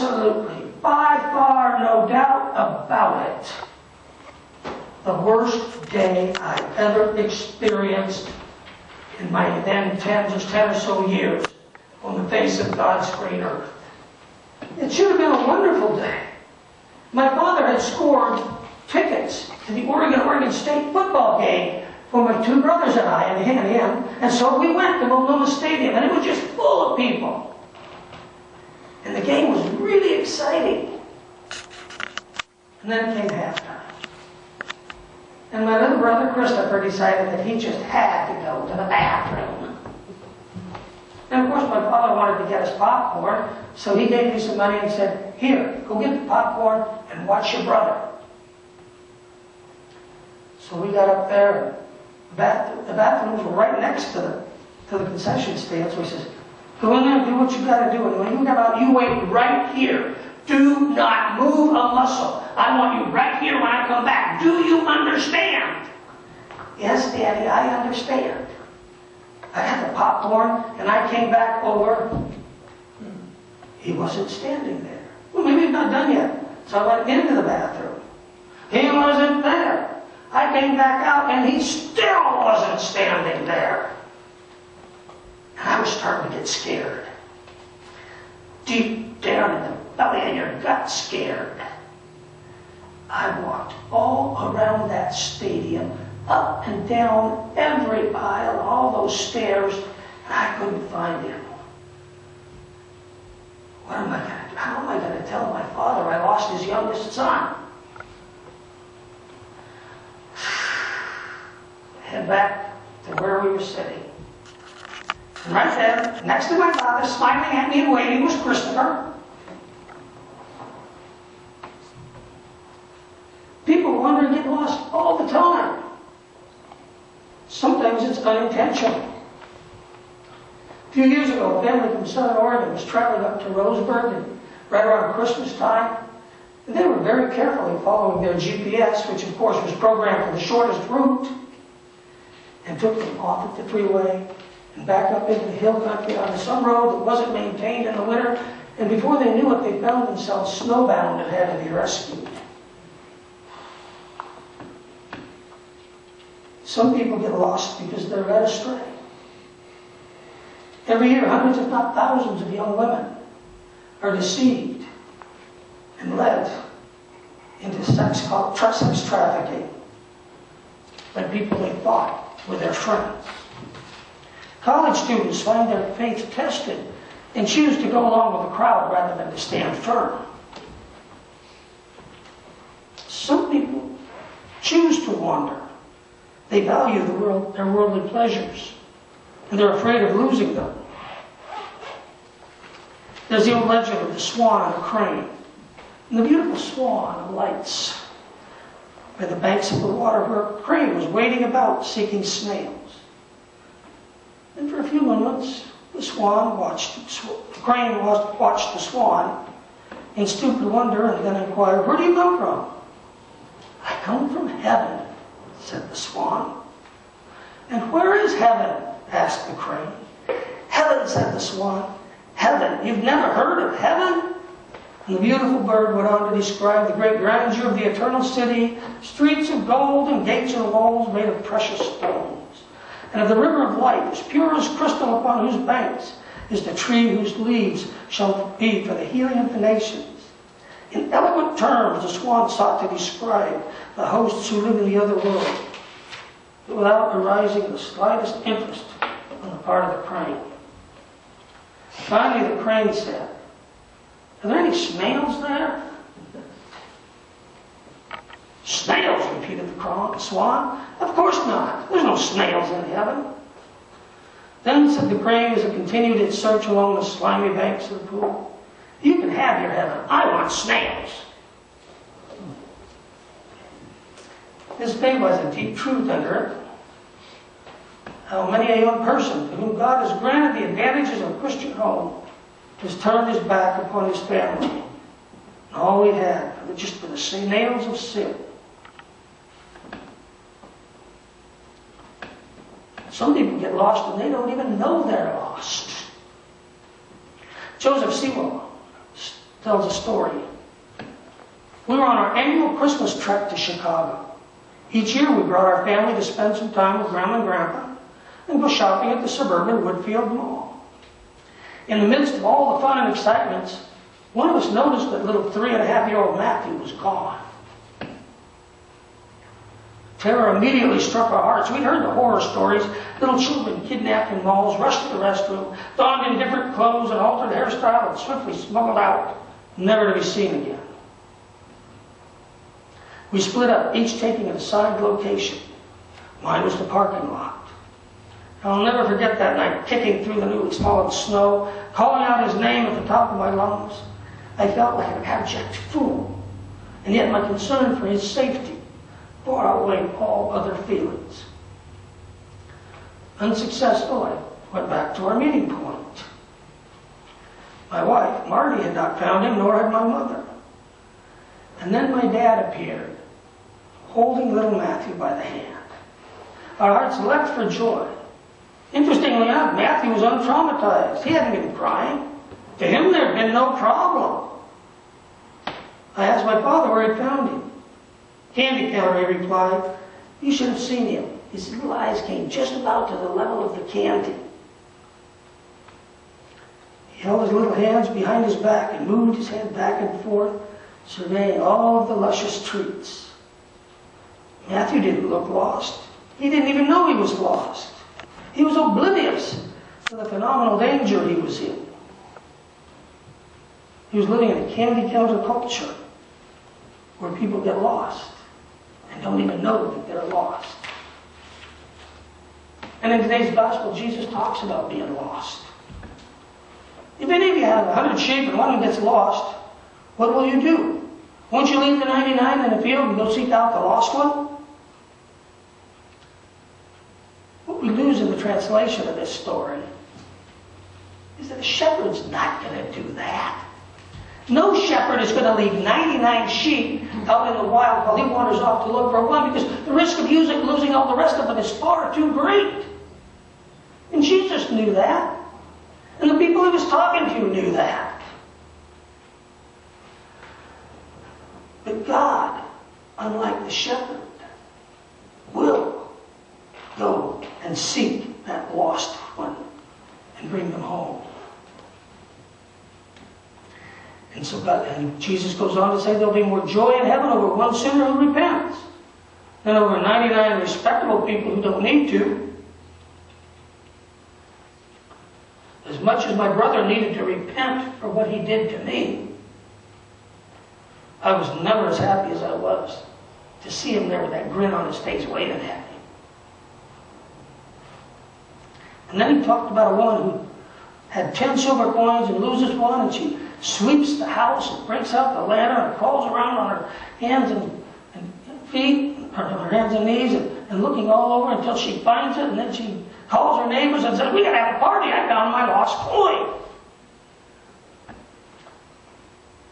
absolutely, by far, no doubt about it, the worst day I ever experienced in my then 10 or so years on the face of God's green earth. It should have been a wonderful day. My father had scored tickets to the Oregon State football game for my two brothers and I and him, and so we went to Multnomah Stadium, and it was just full of people. And the game was really exciting. And then came halftime. And my little brother Christopher decided that he just had to go to the bathroom. And of course my father wanted to get us popcorn, so he gave me some money and said, "Here, go get the popcorn and watch your brother." So we got up there, and the bathrooms were right next to the concession stand, so he says, "Go in there and do what you got to do. And when you come out, you wait right here. Do not move a muscle. I want you right here when I come back. Do you understand?" "Yes, Daddy, I understand." I had the popcorn, and I came back over. He wasn't standing there. Well, maybe he's not done yet. So I went into the bathroom. He wasn't there. I came back out, and he still wasn't standing there. And I was starting to get scared. Deep down in the belly of your gut, scared. I walked all around that stadium, up and down every aisle, all those stairs, and I couldn't find him. What am I going to do? How am I going to tell my father I lost his youngest son? Head back to where we were sitting. And right there, next to my father, smiling at me and waving, was Christopher. People wander and get lost all the time. Sometimes it's unintentional. A few years ago, a family from Southern Oregon was traveling up to Roseburg and right around Christmas time. And they were very carefully following their GPS, which of course was programmed for the shortest route, and took them off at the freeway and back up into the hill country on some road that wasn't maintained in the winter. And before they knew it, they found themselves snowbound and had to be rescued. Some people get lost because they're led astray. Every year, hundreds if not thousands of young women are deceived and led into sex trafficking by people they thought were their friends. College students find their faith tested and choose to go along with the crowd rather than to stand firm. Some people choose to wander. They value their worldly pleasures, and they're afraid of losing them. There's the old legend of the swan and the crane. And the beautiful swan alights by the banks of the water where a crane was wading about seeking snails. And for a few moments, the crane watched the swan in stupid wonder and then inquired, "Where do you come from?" "I come from heaven," said the swan. "And where is heaven?" asked the crane. "Heaven," said the swan. "Heaven? You've never heard of heaven?" And the beautiful bird went on to describe the great grandeur of the eternal city, streets of gold and gates and walls made of precious stones, and of the river of life, as pure as crystal, upon whose banks is the tree whose leaves shall be for the healing of the nations. In eloquent terms, the swan sought to describe the hosts who live in the other world, but without arousing the slightest interest on the part of the crane. Finally, the crane said, "Are there any snails there?" "Snails?" repeated the swan. "Of course not. There's no snails in heaven." Then, said the crane as it continued its search along the slimy banks of the pool, "You can have your heaven. I want snails." This day was a deep truth under it. How many a young person to whom God has granted the advantages of a Christian home has turned his back upon his family and all he had just for the snails of sin. Some people get lost and they don't even know they're lost. Joseph Sewell tells a story. We were on our annual Christmas trek to Chicago. Each year we brought our family to spend some time with Grandma and Grandpa and go shopping at the suburban Woodfield Mall. In the midst of all the fun and excitement, one of us noticed that little 3.5-year-old Matthew was gone. Terror immediately struck our hearts. We'd heard the horror stories. Little children kidnapped in malls, rushed to the restroom, donned in different clothes and altered hairstyle and swiftly smuggled out, never to be seen again. We split up, each taking an assigned location. Mine was the parking lot. I'll never forget that night, kicking through the newly fallen snow, calling out his name at the top of my lungs. I felt like an abject fool, and yet my concern for his safety far outweighed all other feelings. Unsuccessful, I went back to our meeting point. My wife, Marty, had not found him, nor had my mother. And then my dad appeared, holding little Matthew by the hand. Our hearts leapt for joy. Interestingly enough, Matthew was untraumatized. He hadn't been crying. To him, there had been no problem. I asked my father where he'd found him. Candy counter, he replied. You should have seen him. His little eyes came just about to the level of the candy. He held his little hands behind his back and moved his head back and forth, surveying all of the luscious treats. Matthew didn't look lost. He didn't even know he was lost. He was oblivious to the phenomenal danger he was in. He was living in a candy counter culture where people get lost and don't even know that they're lost. And in today's gospel, Jesus talks about being lost. If any of you have 100 sheep and one gets lost, what will you do? Won't you leave the 99 in the field and go seek out the lost one? What we lose in the translation of this story is that the shepherd's not going to do that. No shepherd is going to leave 99 sheep out in the wild while he wanders off to look for one, because the risk of losing all the rest of them is far too great. And Jesus knew that. And the people he was talking to knew that. But God, unlike the shepherd, will go and seek that lost one and bring them home. And so Jesus goes on to say there'll be more joy in heaven over one sinner who repents than over 99 respectable people who don't need to. As much as my brother needed to repent for what he did to me, I was never as happy as I was to see him there with that grin on his face waving at me. And then he talked about a woman who had 10 silver coins and loses one, and she sweeps the house and breaks out the lantern and crawls around on her hands and feet, or her hands and knees, and looking all over until she finds it, and then she calls her neighbors and says, we gotta have a party, I found my lost coin.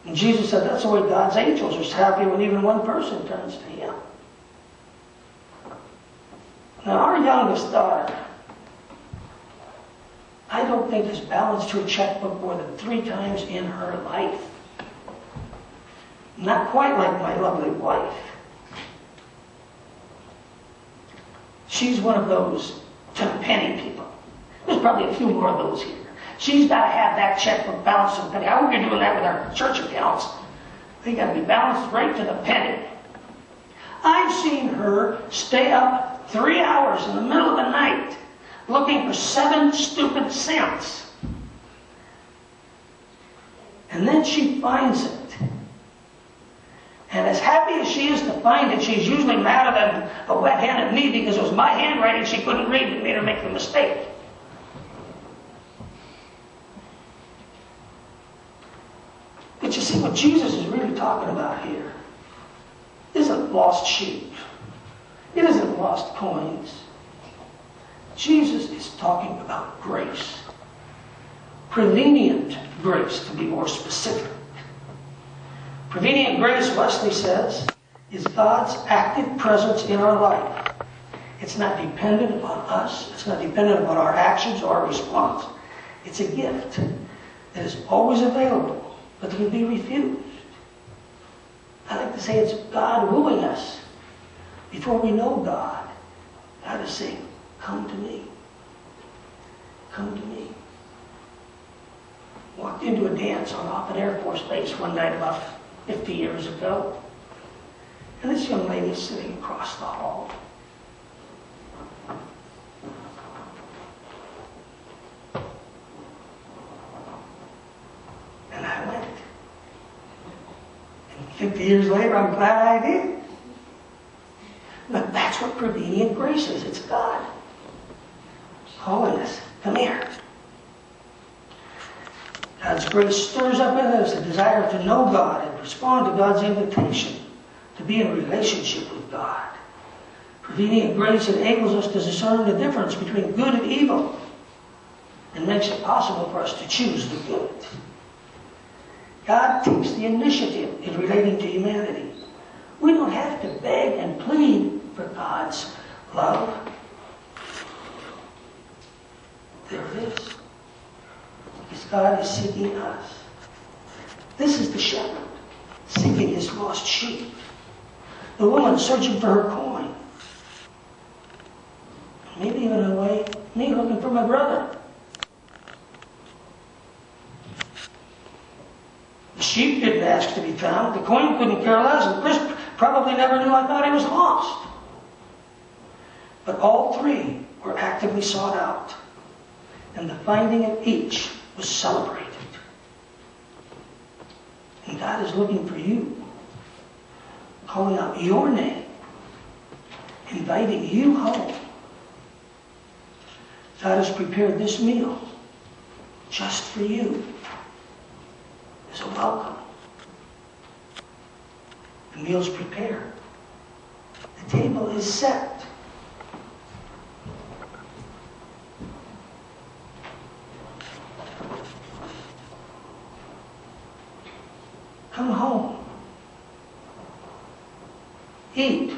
And Jesus said that's the way God's angels are happy when even one person turns to him. Now our youngest daughter, I don't think has balanced her checkbook more than 3 times in her life. Not quite like my lovely wife. She's one of those 10 penny people. There's probably a few more of those here. She's got to have that checkbook balanced to the penny. I hope you're doing that with our church accounts. They got to be balanced right to the penny. I've seen her stay up 3 hours in the middle of the night looking for 7 stupid cents. And then she finds it. And as happy as she is to find it, she's usually madder than a wet hen at me because it was my handwriting she couldn't read and made her make the mistake. But you see, what Jesus is really talking about here isn't lost sheep. It isn't lost coins. Jesus is talking about grace. Prevenient grace, to be more specific. Prevenient grace, Wesley says, is God's active presence in our life. It's not dependent upon us. It's not dependent upon our actions or our response. It's a gift that is always available but they can be refused. I like to say it's God wooing us. Before we know God, God is saying, come to me. Come to me. Walked into a dance on off an Air Force base one night about 50 years ago. And this young lady is sitting across the hall. And I went. And 50 years later, I'm glad I did. But that's what prevenient grace is. It's God calling us. Come here. God's grace stirs up in us a desire to know God and respond to God's invitation to be in relationship with God. Prevenient grace enables us to discern the difference between good and evil and makes it possible for us to choose the good. God takes the initiative in relating to humanity. We don't have to beg and plead for God's love. There it is. Because God is seeking us. This is the shepherd seeking his lost sheep. The woman searching for her coin. Maybe even in a way, me looking for my brother. The sheep didn't ask to be found. The coin couldn't care less. And Chris probably never knew I thought he was lost. But all three were actively sought out. And the finding of each was celebrated. And God is looking for you, calling out your name, inviting you home. God has prepared this meal just for you as a welcome. The meal's prepared. The table is set. Come home. Eat,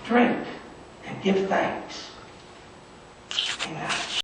drink, and give thanks.